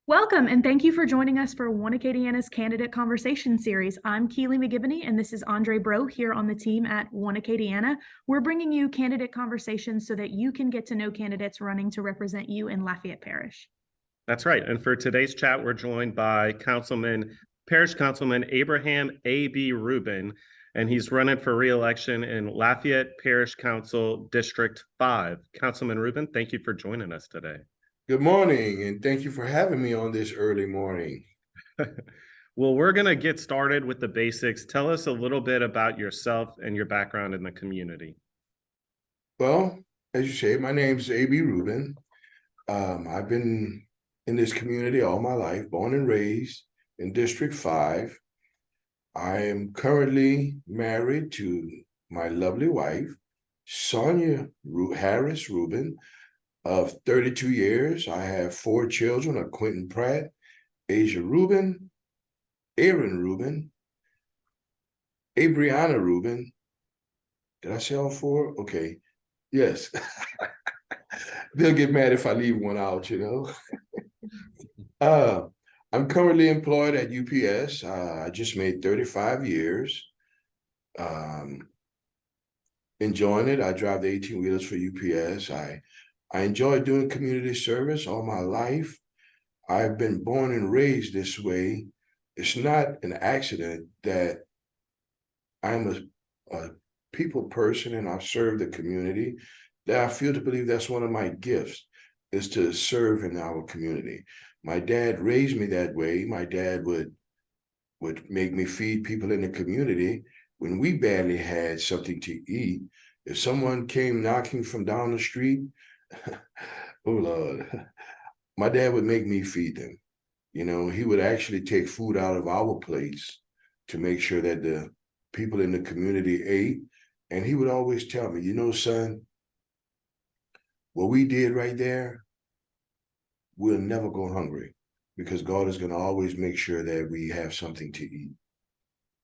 Welcome, and thank you for joining us for One Acadiana's Candidate Conversation Series. I'm Keely McGivney, and this is Andre Bro here on the team at One Acadiana. We're bringing you candidate conversations so that you can get to know candidates running to represent you in Lafayette Parish. That's right. And for today's chat, we're joined by Parish Councilman Abraham A.B. Rubin, and he's running for re-election in Lafayette Parish Council District 5. Councilman Rubin, thank you for joining us today. Good morning, and thank you for having me on this early morning. Well, we're going to get started with the basics. Tell us a little bit about yourself and your background in the community. Well, as you say, my name's A.B. Rubin. I've been in this community all my life, born and raised in District 5. I am currently married to my lovely wife, Sonia Harris Rubin, of 32 years. I have 4 children of Quentin Pratt, Asia Rubin, Aaron Rubin, Abriana Rubin. Did I say all 4? Okay. Yes. They'll get mad if I leave one out, I'm currently employed at UPS. I just made 35 years. Enjoying it. I drive the 18-wheelers for UPS. I enjoy doing community service all my life. I've been born and raised this way. It's not an accident that I'm a people person and I've served the community. That I feel to believe that's one of my gifts, is to serve in our community. My dad raised me that way. My dad would make me feed people in the community when we barely had something to eat. If someone came knocking from down the street, oh Lord, my dad would make me feed them. He would actually take food out of our plates to make sure that the people in the community ate. And he would always tell me, son, what we did right there, we'll never go hungry because God is going to always make sure that we have something to eat,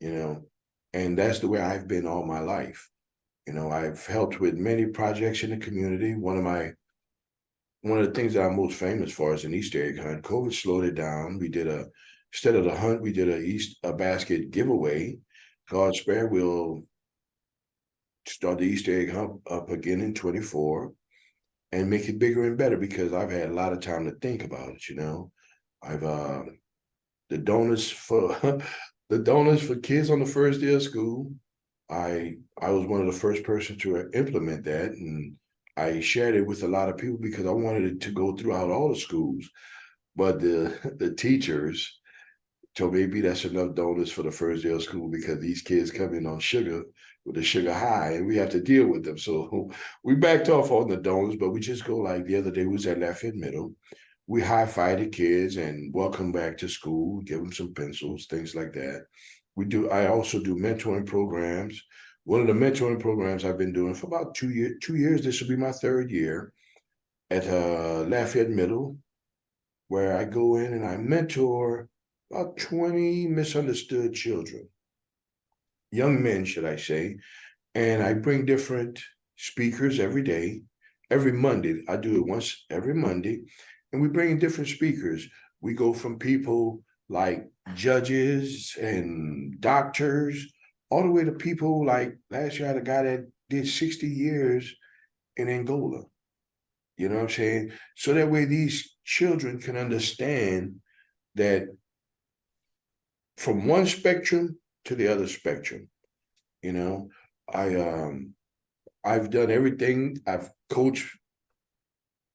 and that's the way I've been all my life. I've helped with many projects in the community. One of the things that I'm most famous for is an Easter egg hunt. COVID slowed it down. Instead of the hunt, we did a basket giveaway. God spare, we'll start the Easter egg hunt up again in 24 and make it bigger and better because I've had a lot of time to think about it. I've the donuts for the donuts for kids on the first day of school. I was one of the first person to implement that, and I shared it with a lot of people because I wanted it to go throughout all the schools. But the teachers told me maybe that's enough donuts for the first day of school because these kids come in on sugar with the sugar high and we have to deal with them. So we backed off on the donuts, but we just go like the other day we was at Lafayette Middle. We high-five the kids and welcome back to school, give them some pencils, things like that. I also do mentoring programs. One of the mentoring programs I've been doing for about 2 years, this will be my 3rd year at Lafayette Middle, where I go in and I mentor about 20 misunderstood children, young men, should I say, and I bring different speakers every day. Every Monday, I do it once every Monday, and we bring in different speakers. We go from people like judges and doctors, all the way to people like last year I had a guy that did 60 years in Angola. You know what I'm saying? So that way these children can understand that from one spectrum to the other spectrum. I've done everything. I've coached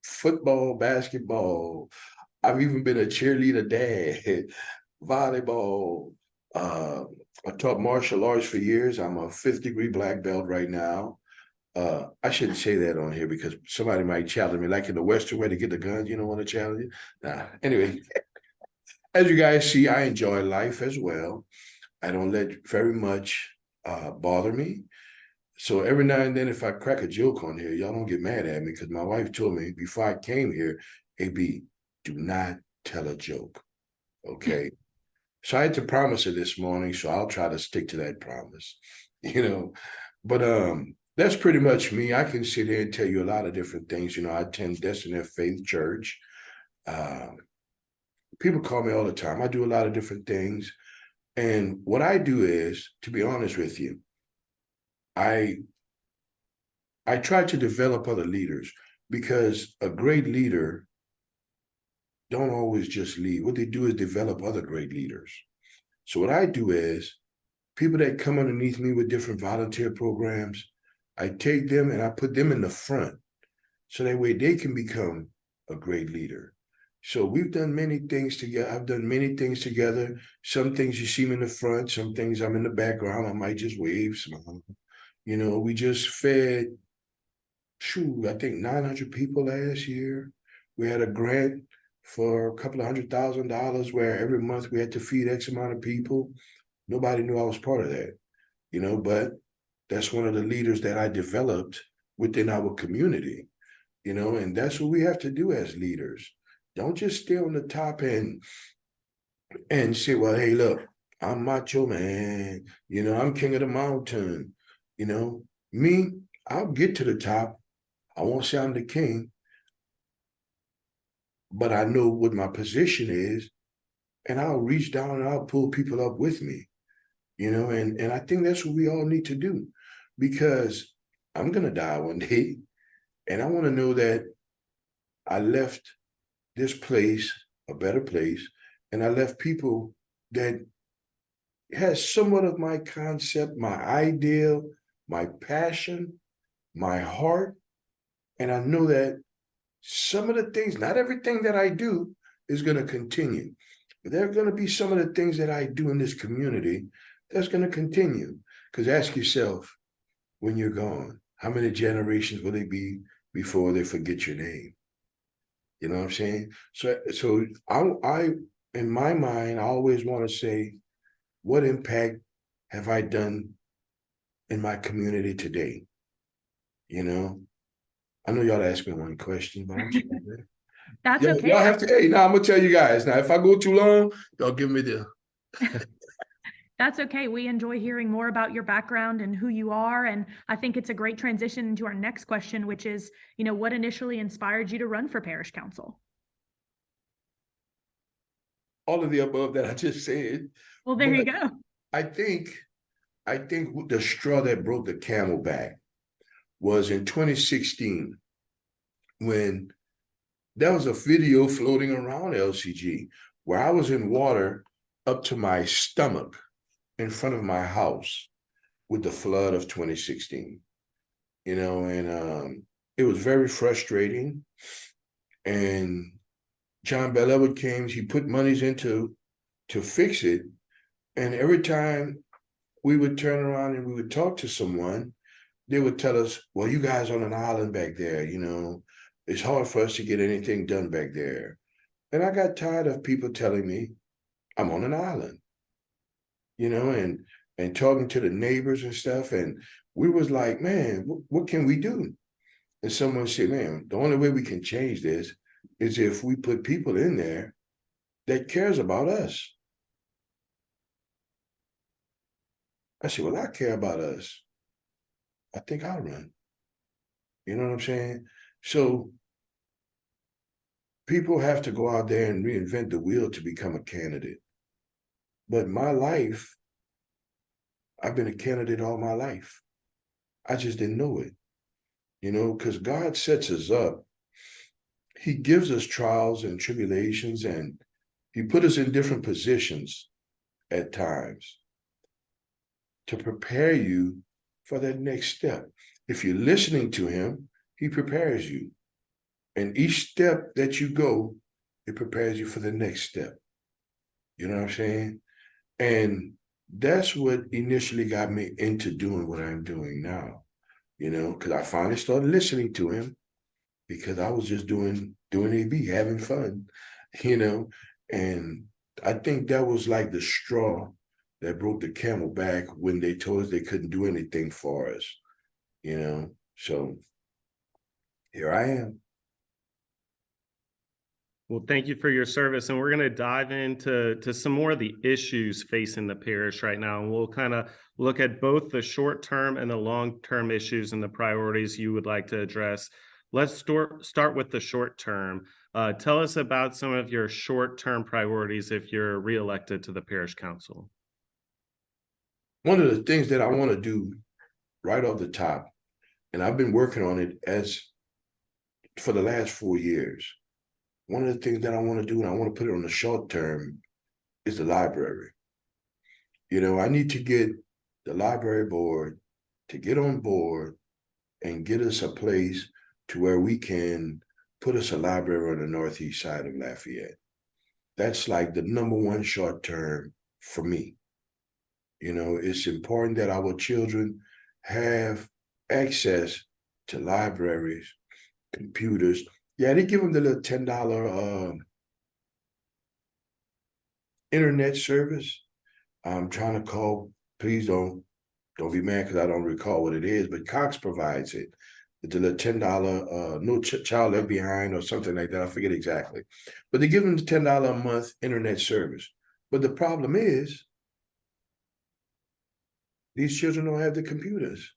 football, basketball. I've even been a cheerleader dad, volleyball. I taught martial arts for years. I'm a 5th-degree black belt right now. I shouldn't say that on here because somebody might challenge me, like in the Western way to get the guns. You don't want to challenge you? Nah. Anyway, as you guys see, I enjoy life as well. I don't let very much bother me. So every now and then, if I crack a joke on here, y'all don't get mad at me because my wife told me before I came here, AB, do not tell a joke, okay? So I had to promise her this morning, so I'll try to stick to that promise, But that's pretty much me. I can sit here and tell you a lot of different things. I attend Destiny of Faith Church. people call me all the time. I do a lot of different things. And what I do is, to be honest with you, I try to develop other leaders, because a great leader don't always just lead. What they do is develop other great leaders. So what I do is, people that come underneath me with different volunteer programs, I take them and I put them in the front, so that way they can become a great leader. So we've done many things together. I've done many things together. Some things you see me in the front, some things I'm in the background. I might just wave, smile. You know, we just fed, I think 900 people last year. We had a grant for a couple of $100,000 where every month we had to feed X amount of people. Nobody knew I was part of that, but that's one of the leaders that I developed within our community, and that's what we have to do as leaders. Don't just stay on the top and say, well, hey, look, I'm macho man, I'm king of the mountain. Me, I'll get to the top. I won't say I'm the king, but I know what my position is, and I'll reach down and I'll pull people up with me, and I think that's what we all need to do, because I'm gonna die one day, and I want to know that I left this place a better place, and I left people that has somewhat of my concept, my ideal, my passion, my heart, and I know that some of the things, not everything that I do is going to continue, but there are going to be some of the things that I do in this community that's going to continue. Because ask yourself, when you're gone, how many generations will they be before they forget your name? You know what I'm saying? So I in my mind, I always want to say, what impact have I done in my community today? I know y'all asked me one question, but I'm sorry. That's Y'all okay. have to, hey, now I'm gonna tell you guys. Now, if I go too long, y'all give me the That's okay. We enjoy hearing more about your background and who you are. And I think it's a great transition into our next question, which is, what initially inspired you to run for parish council? all of the above that I just said. Well, there you But go. I think the straw that broke the camel back was in 2016, when there was a video floating around LCG where I was in water up to my stomach in front of my house with the flood of 2016. And it was very frustrating. And John Bel Edward came, he put monies into to fix it. And every time we would turn around and we would talk to someone, they would tell us, well, you guys on an island back there, it's hard for us to get anything done back there. And I got tired of people telling me I'm on an island, and talking to the neighbors and stuff. And we was like, man, what can we do? And someone said, man, the only way we can change this is if we put people in there that cares about us. I said, well, I care about us. I think I'll run. You know what I'm saying? So people have to go out there and reinvent the wheel to become a candidate. But my life, I've been a candidate all my life. I just didn't know it, because God sets us up. He gives us trials and tribulations, and he put us in different positions at times to prepare you for that next step. If you're listening to him, he prepares you. And each step that you go, it prepares you for the next step. You know what I'm saying? And that's what initially got me into doing what I'm doing now, because I finally started listening to him, because I was just doing AB, having fun, and I think that was like the straw that broke the camel back when they told us they couldn't do anything for us, so here I am. Well, thank you for your service. And we're going to dive into some more of the issues facing the parish right now. And we'll kind of look at both the short-term and the long-term issues and the priorities you would like to address. Let's start with the short term. Tell us about some of your short-term priorities if you're reelected to the parish council. One of the things that I want to do right off the top, and I've been working on it as for the last 4 years. One of the things that I want to do, and I want to put it on the short term, is the library. I need to get the library board to get on board and get us a place to where we can put us a library on the northeast side of Lafayette. That's like the #1 short term for me. It's important that our children have access to libraries, computers. Yeah, they give them the little $10 internet service. I'm trying to call, please don't be mad because I don't recall what it is, but Cox provides it. It's a little $10, no child left behind or something like that. I forget exactly. But they give them the $10 a month internet service. But the problem is, these children don't have the computers.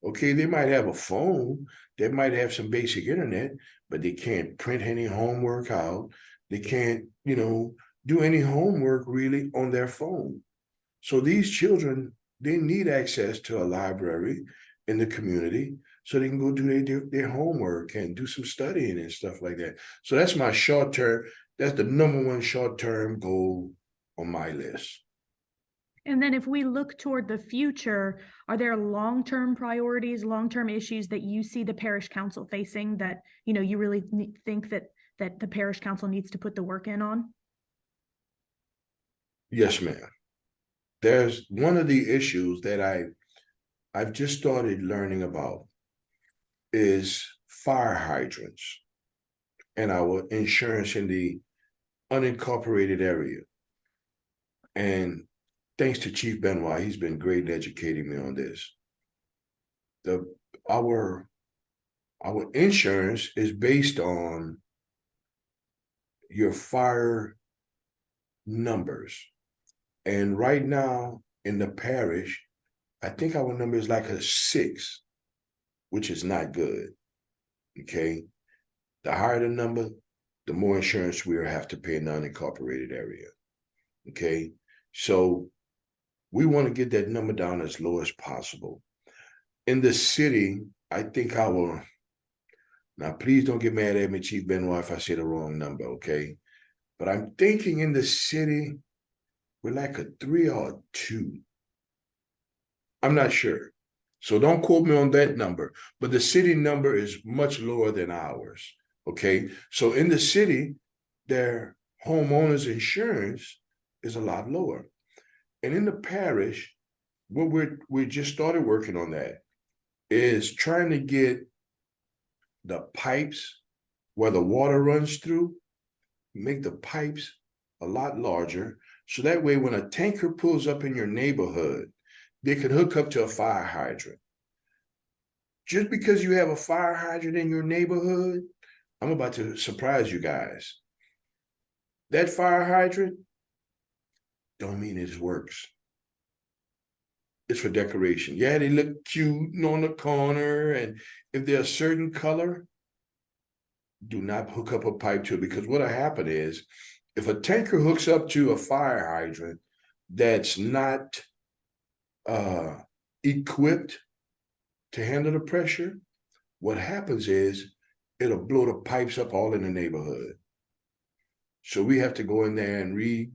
Okay, they might have a phone, they might have some basic internet, but they can't print any homework out. They can't, do any homework really on their phone. So these children, they need access to a library in the community so they can go do their homework and do some studying and stuff like that. So that's my short term, that's the #1 short term goal on my list. And then if we look toward the future, are there long-term priorities, long-term issues that you see the parish council facing that, you really think that the parish council needs to put the work in on? Yes, ma'am. There's one of the issues that I've just started learning about is fire hydrants and our insurance in the unincorporated area. And thanks to Chief Benoit, he's been great in educating me on this. Our insurance is based on your fire numbers. And right now in the parish, I think our number is like a 6, which is not good. Okay. The higher the number, the more insurance we have to pay in the unincorporated area. Okay. So we want to get that number down as low as possible. In the city, I think now please don't get mad at me, Chief Benoit, if I say the wrong number, okay? But I'm thinking in the city, we're like a 3 or a 2. I'm not sure. So don't quote me on that number, but the city number is much lower than ours, okay? So in the city, their homeowners insurance is a lot lower. And in the parish, what we just started working on that is trying to get the pipes where the water runs through, make the pipes a lot larger. So that way, when a tanker pulls up in your neighborhood, they can hook up to a fire hydrant. Just because you have a fire hydrant in your neighborhood, I'm about to surprise you guys. That fire hydrant don't mean it works. It's for decoration. Yeah, they look cute on the corner, and if they're a certain color, do not hook up a pipe to it, because what'll happen is, if a tanker hooks up to a fire hydrant that's not equipped to handle the pressure, what happens is it'll blow the pipes up all in the neighborhood. So we have to go in there and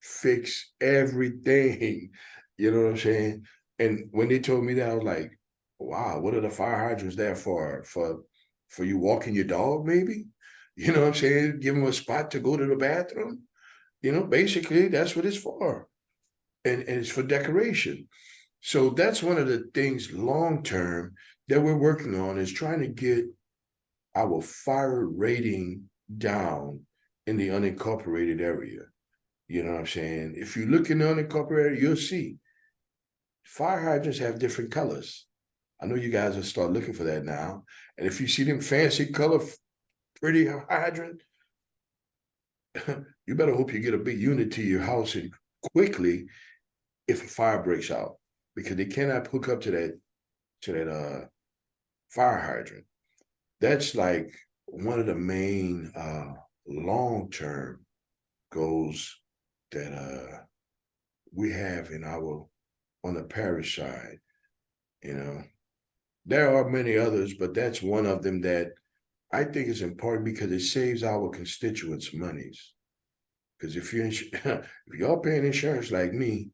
fix everything. You know what I'm saying? And when they told me that, I was like, wow, what are the fire hydrants there for? For you walking your dog, maybe? You know what I'm saying? Give them a spot to go to the bathroom. Basically, that's what it's for. And it's for decoration. So that's one of the things long-term that we're working on, is trying to get our fire rating down in the unincorporated area. You know what I'm saying? If you look in the unincorporated area, you'll see fire hydrants have different colors. I know you guys will start looking for that now. And if you see them fancy color, pretty hydrant, you better hope you get a big unit to your house and quickly if a fire breaks out, because they cannot hook up to that fire hydrant. that's like one of the main long-term goals that we have on the parish side. There are many others, but that's one of them that I think is important because it saves our constituents monies. Because if if y'all paying insurance like me,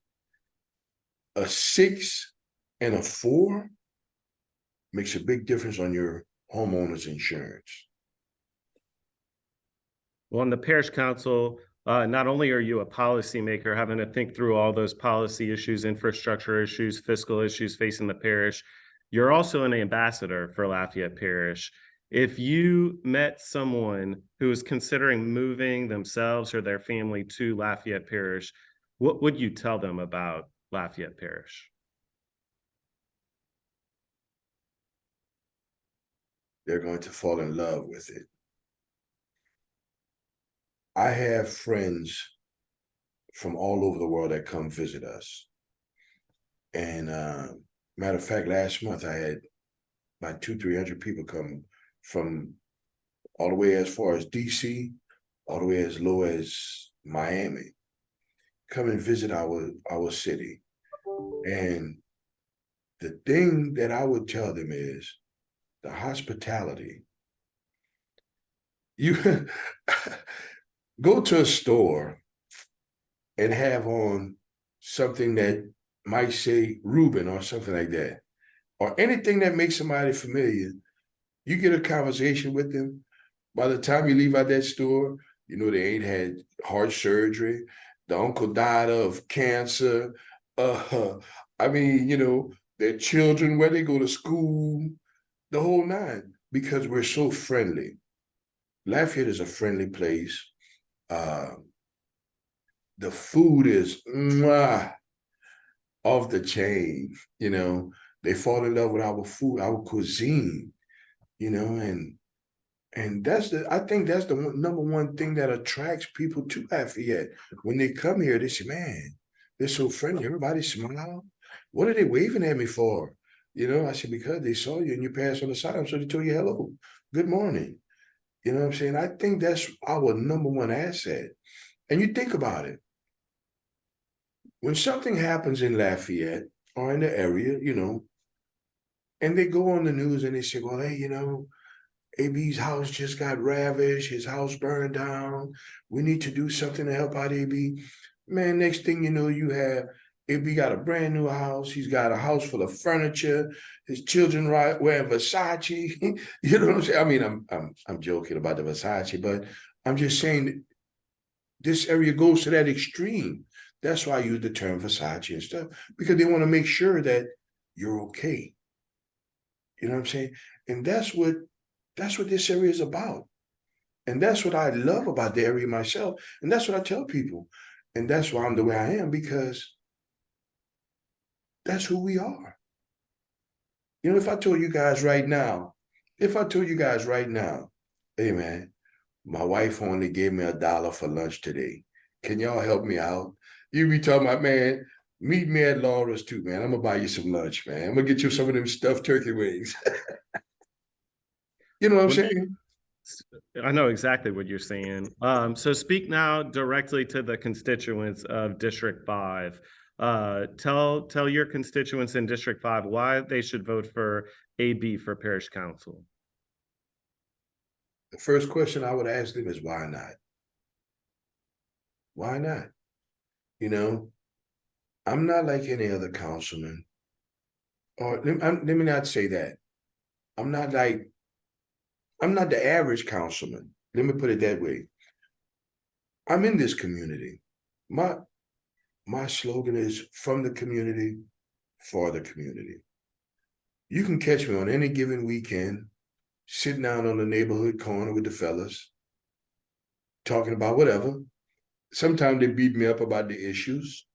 a 6 and a 4 makes a big difference on your homeowner's insurance. Well, in the parish council, not only are you a policymaker having to think through all those policy issues, infrastructure issues, fiscal issues facing the parish, you're also an ambassador for Lafayette Parish. If you met someone who is considering moving themselves or their family to Lafayette Parish, what would you tell them about Lafayette Parish? They're going to fall in love with it. I have friends from all over the world that come visit us. And matter of fact, last month I had about 200-300 people come from all the way as far as DC, all the way as low as Miami, come and visit our city. And the thing that I would tell them is the hospitality. You go to a store and have on something that might say Rubin or something like that, or anything that makes somebody familiar. You get a conversation with them. By the time you leave out that store, they ain't had heart surgery. The uncle died of cancer. I mean, their children, where they go to school, the whole nine, because we're so friendly. Lafayette is a friendly place. The food is off the chain. They fall in love with our food, our cuisine, and I think that's the number one thing that attracts people to Lafayette. When they come here, they say, man, they're so friendly. Everybody smile. What are they waving at me for? I said, because they saw you and you passed on the side, so they told you hello, good morning. You know what I'm saying? I think that's our number one asset. And you think about it. When something happens in Lafayette or in the area, and they go on the news and they say, well, hey, AB's house just got ravished, his house burned down. We need to do something to help out AB. Man, next thing you know, you have AB got a brand new house. He's got a house full of furniture. His children wearing Versace. You know what I'm saying? I mean, I'm joking about the Versace, but I'm just saying this area goes to that extreme. That's why I use the term Versace and stuff, because they want to make sure that you're okay. You know what I'm saying? And that's what this area is about. And that's what I love about the area myself. And that's what I tell people. And that's why I'm the way I am, because that's who we are. If I told you guys right now, hey man, my wife only gave me $1 for lunch today. Can y'all help me out? You be talking about, man, meet me at Laura's too, man. I'm gonna buy you some lunch, man. I'm gonna get you some of them stuffed turkey wings. You know what I'm saying? I know exactly what you're saying. So speak now directly to the constituents of District 5. Tell your constituents in District 5 why they should vote for AB for Parish Council. The first question I would ask them is, why not? Why not? I'm not like any other councilman. Or let me not say that. I'm not the average councilman. Let me put it that way. I'm in this community. My slogan is from the community, for the community. You can catch me on any given weekend, sitting down on the neighborhood corner with the fellas, talking about whatever. Sometimes they beat me up about the issues,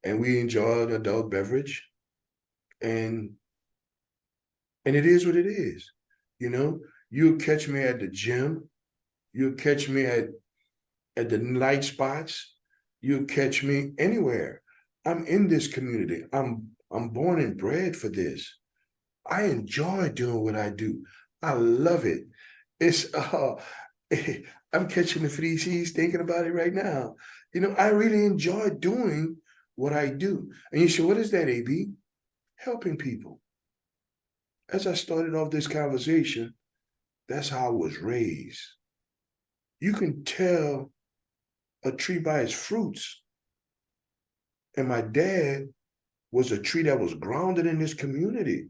and we enjoy an adult beverage. And it is what it is. You'll catch me at the gym. You'll catch me at the night spots. You'll catch me anywhere. I'm in this community. I'm born and bred for this. I enjoy doing what I do. I love it. It's I'm catching the three C's thinking about it right now. You know, I really enjoy doing what I do. And you say, what is that, AB? Helping people. As I started off this conversation, that's how I was raised. You can tell a tree by its fruits. And my dad was a tree that was grounded in this community.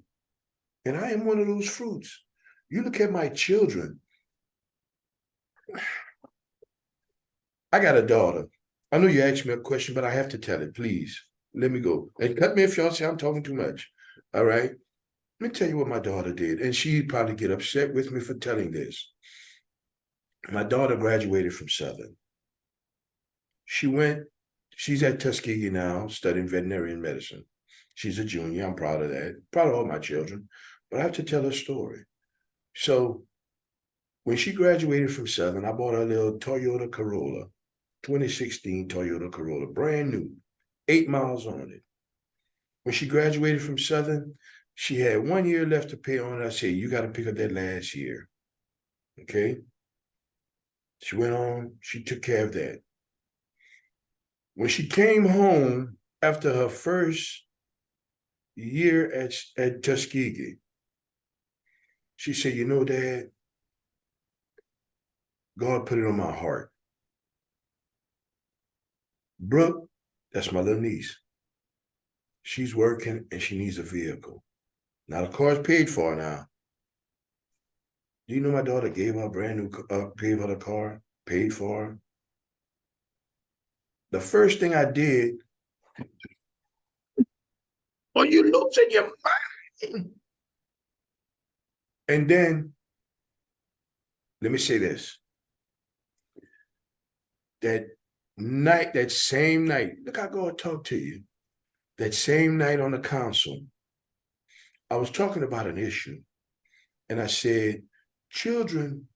And I am one of those fruits. You look at my children. I got a daughter. I know you asked me a question, but I have to tell it, please. Let me go. And cut me if y'all say I'm talking too much. All right. Let me tell you what my daughter did. And she'd probably get upset with me for telling this. My daughter graduated from Southern. She's at Tuskegee now, studying veterinarian medicine. She's a junior. I'm proud of that. Proud of all my children. But I have to tell her story. So when she graduated from Southern, I bought her a little Toyota Corolla, 2016 Toyota Corolla, brand new, 8 miles on it. When she graduated from Southern, she had 1 year left to pay on it. I said, you got to pick up that last year. Okay. She went on, she took care of that. When she came home after her first year at Tuskegee, she said, you know, Dad, God put it on my heart. Brooke, that's my little niece. She's working and she needs a vehicle. Now the car's paid for now. Do you know my daughter gave her a brand new, gave her the car, paid for her? The first thing I did, are you losing your mind? And then, let me say this. That night, that same night, look, I go and talk to you. That same night on the council, I was talking about an issue. And I said, children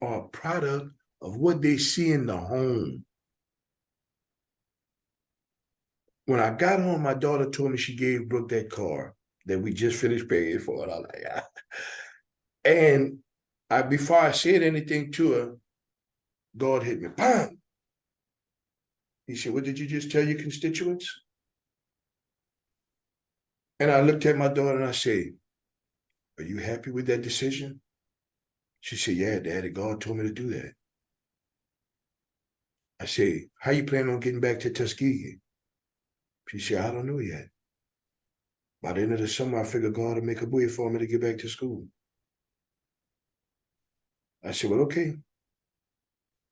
are a product of what they see in the home. When I got home, my daughter told me she gave Brooke that car that we just finished paying for. And I was like, ah. And before I said anything to her, God hit me, bam. He said, what did you just tell your constituents? And I looked at my daughter and I said, are you happy with that decision? She said, yeah, Daddy, God told me to do that. I said, how you plan on getting back to Tuskegee? She said, I don't know yet. By the end of the summer, I figured God would make a way for me to get back to school. I said, well, okay.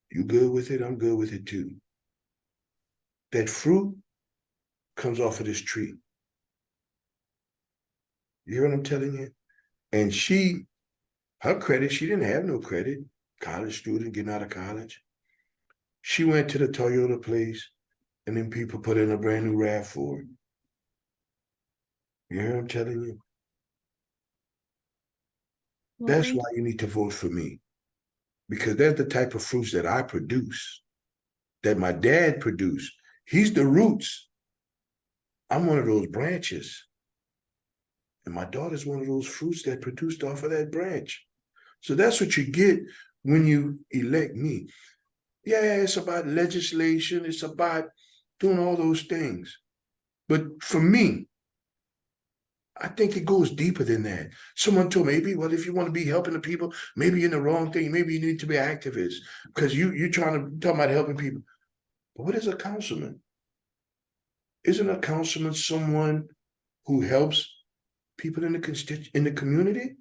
You good with it? I'm good with it too. That fruit comes off of this tree. You hear what I'm telling you? And her credit, she didn't have no credit. College student getting out of college. She went to the Toyota place and then people put in a brand new RAV4. You hear what I'm telling you? Well, That's why you need to vote for me. Because they're the type of fruits that I produce, that my dad produced. He's the roots. I'm one of those branches. And my daughter's one of those fruits that produced off of that branch. So that's what you get when you elect me. Yeah, it's about legislation. It's about doing all those things. But for me, I think it goes deeper than that. Someone told me, maybe, well, if you want to be helping the people, maybe you're in the wrong thing. Maybe you need to be an activist because you're trying to talk about helping people. But what is a councilman? Isn't a councilman someone who helps people in the community?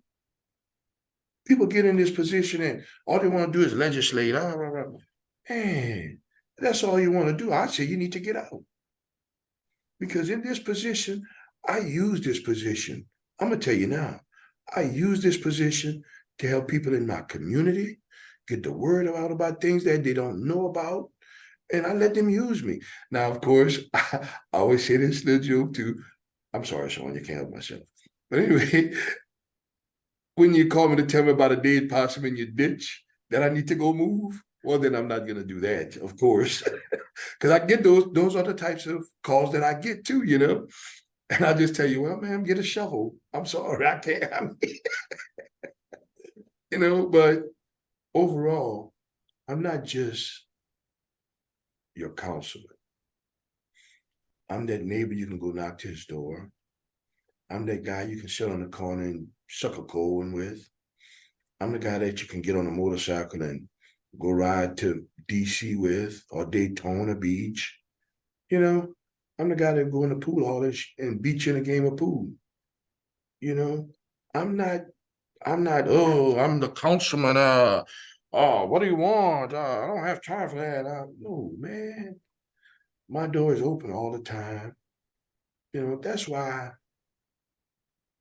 People get in this position and all they want to do is legislate. Man, that's all you want to do. I say you need to get out. Because in this position, I use this position. I'm going to tell you now, I use this position to help people in my community get the word out about things that they don't know about. And I let them use me. Now, of course, I always say this little joke too. I'm sorry, Sean, you can't help myself. But anyway, when you call me to tell me about a dead possum in your ditch that I need to go move, well, then I'm not going to do that, of course. Because I get those are the types of calls that I get too, you know. And I just tell you, well, man, get a shovel. I'm sorry, I can't. But overall, I'm not just your councilman. I'm that neighbor you can go knock to his door. I'm that guy you can sit on the corner and suck a cold one with. I'm the guy that you can get on a motorcycle and go ride to DC with, or Daytona Beach. I'm the guy that go in the pool hall and beat you in a game of pool. You know, I'm not, oh, I'm the councilman. Oh, what do you want? I don't have time for that. No, man. My door is open all the time. That's why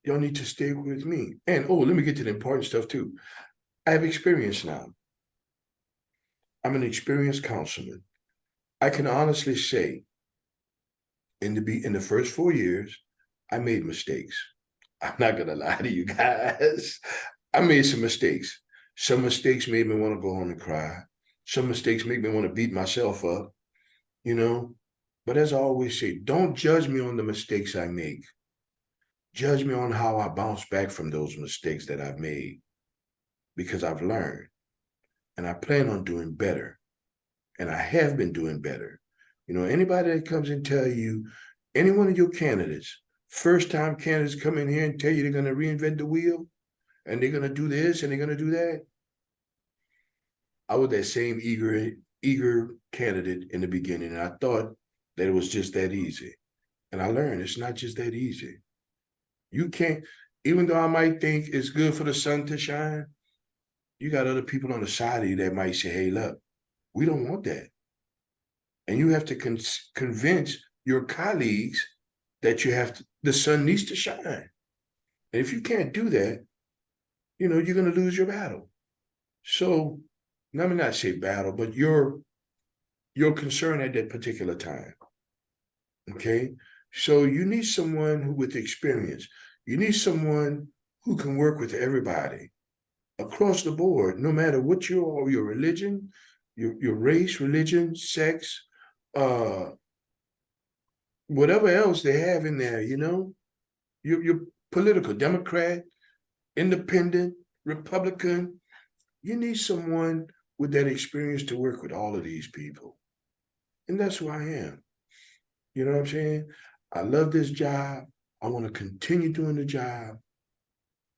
y'all need to stay with me. And let me get to the important stuff too. I have experience now. I'm an experienced councilman. I can honestly say, in the first 4 years, I made mistakes. I'm not gonna lie to you guys. I made some mistakes. Some mistakes made me want to go home and cry. Some mistakes make me want to beat myself up, But as I always say, don't judge me on the mistakes I make. Judge me on how I bounce back from those mistakes that I've made, because I've learned and I plan on doing better. And I have been doing better. Anybody that comes and tell you, any one of your candidates, first-time candidates come in here and tell you they're going to reinvent the wheel and they're going to do this and they're going to do that. I was that same eager candidate in the beginning, and I thought that it was just that easy. And I learned it's not just that easy. You can't, even though I might think it's good for the sun to shine, you got other people on the side of you that might say, hey, look, we don't want that. And you have to convince your colleagues that the sun needs to shine. And if you can't do that, you're going to lose your battle. So, let me not say battle, but your concern at that particular time. Okay? So you need someone with experience. You need someone who can work with everybody across the board, no matter what your religion, your race, religion, sex, whatever else they have in there, you're political, Democrat, independent, Republican. You need someone with that experience to work with all of these people. And that's who I am. You know what I'm saying? I love this job. I want to continue doing the job.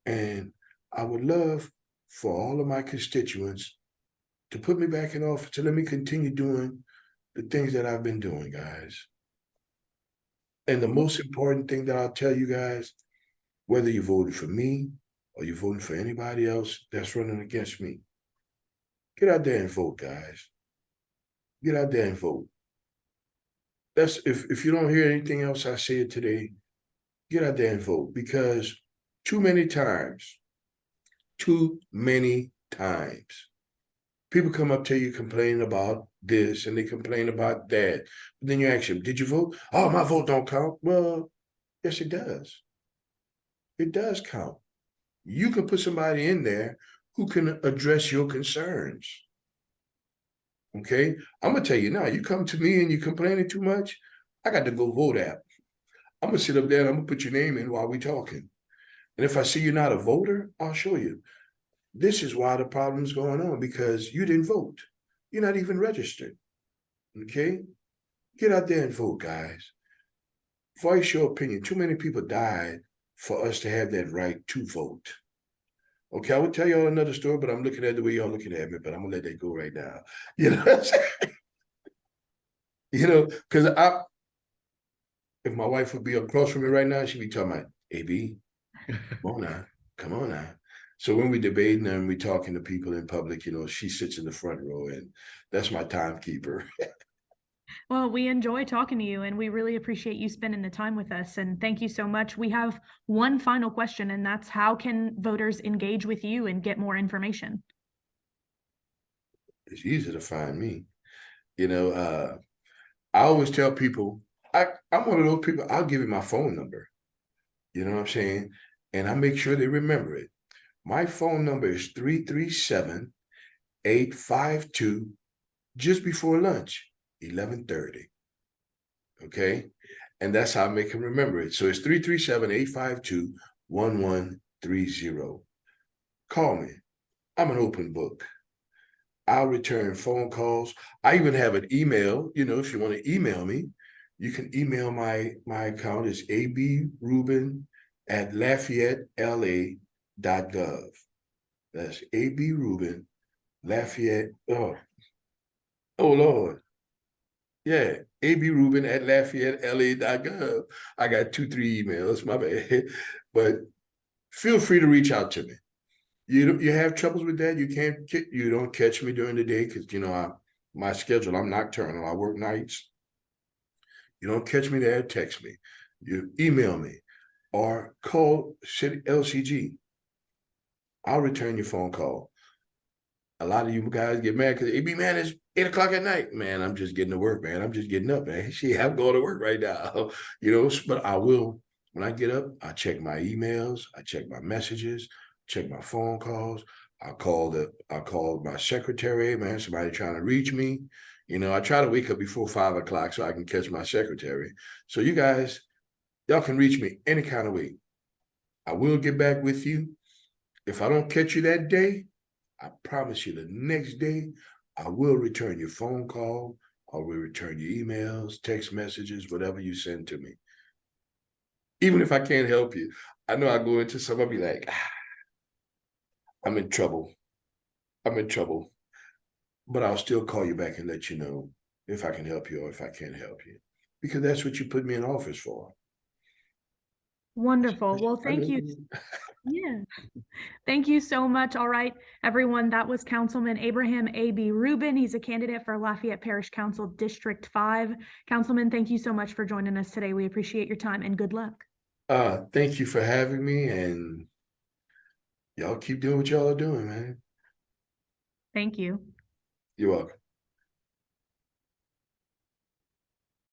And I would love for all of my constituents to put me back in office, to let me continue doing the things that I've been doing, guys. And the most important thing that I'll tell you guys, whether you voted for me or you voted for anybody else that's running against me, get out there and vote, guys. Get out there and vote. That's if you don't hear anything else I say today, get out there and vote, because too many times, people come up to you complaining about this and they complain about that. But then you ask them, did you vote? Oh, my vote don't count. Well, yes, it does. It does count. You can put somebody in there who can address your concerns. Okay? I'm going to tell you now, you come to me and you're complaining too much, I got the Go Vote app. I'm going to sit up there and I'm going to put your name in while we're talking. And if I see you're not a voter, I'll show you. This is why the problem's going on, because you didn't vote. You're not even registered. Okay? Get out there and vote, guys. Voice your opinion. Too many people died for us to have that right to vote. Okay, I would tell y'all another story, but I'm looking at the way y'all looking at me, but I'm gonna let that go right now. You know what I'm saying? Because if my wife would be across from me right now, she'd be talking about, AB, come on now. So when we debating and we talking to people in public, she sits in the front row, and that's my timekeeper. Well, we enjoy talking to you, and we really appreciate you spending the time with us. And thank you so much. We have one final question, and that's, how can voters engage with you and get more information? It's easy to find me. I always tell people, I'm one of those people, I'll give you my phone number. You know what I'm saying? And I make sure they remember it. My phone number is 337-852, just before lunch, 11:30. Okay? And that's how I make them remember it. So it's 337-852-1130. Call me. I'm an open book. I'll return phone calls. I even have an email. If you want to email me, you can email my account is abrubin@LafayetteLA.gov. That's abrubin Lafayette. Oh Lord. Yeah, abrubin@LafayetteLA.gov. I got 2, 3 emails, my bad. But feel free to reach out to me. You have troubles with that? You don't catch me during the day because my schedule, I'm nocturnal. I work nights. You don't catch me there, text me. You email me or call City LCG. I'll return your phone call. A lot of you guys get mad because AB, man, it's 8 o'clock at night. Man, I'm just getting to work, man. I'm just getting up, man. See, I'm going to work right now. But I will, when I get up, I check my emails, I check my messages, check my phone calls. I'll call my secretary, man, somebody trying to reach me. I try to wake up before 5 o'clock so I can catch my secretary. So you guys, y'all can reach me any kind of way. I will get back with you. If I don't catch you that day, I promise you the next day, I will return your phone call, I will return your emails, text messages, whatever you send to me. Even if I can't help you, I know I go into some, I'll be like, I'm in trouble. But I'll still call you back and let you know if I can help you or if I can't help you. Because that's what you put me in office for. Wonderful. Well, thank you. Yeah. Thank you so much. All right, everyone, that was Councilman Abraham A.B. Rubin. He's a candidate for Lafayette Parish Council District 5. Councilman, thank you so much for joining us today. We appreciate your time and good luck. Thank you for having me, and y'all keep doing what y'all are doing, man. Thank you. You're welcome.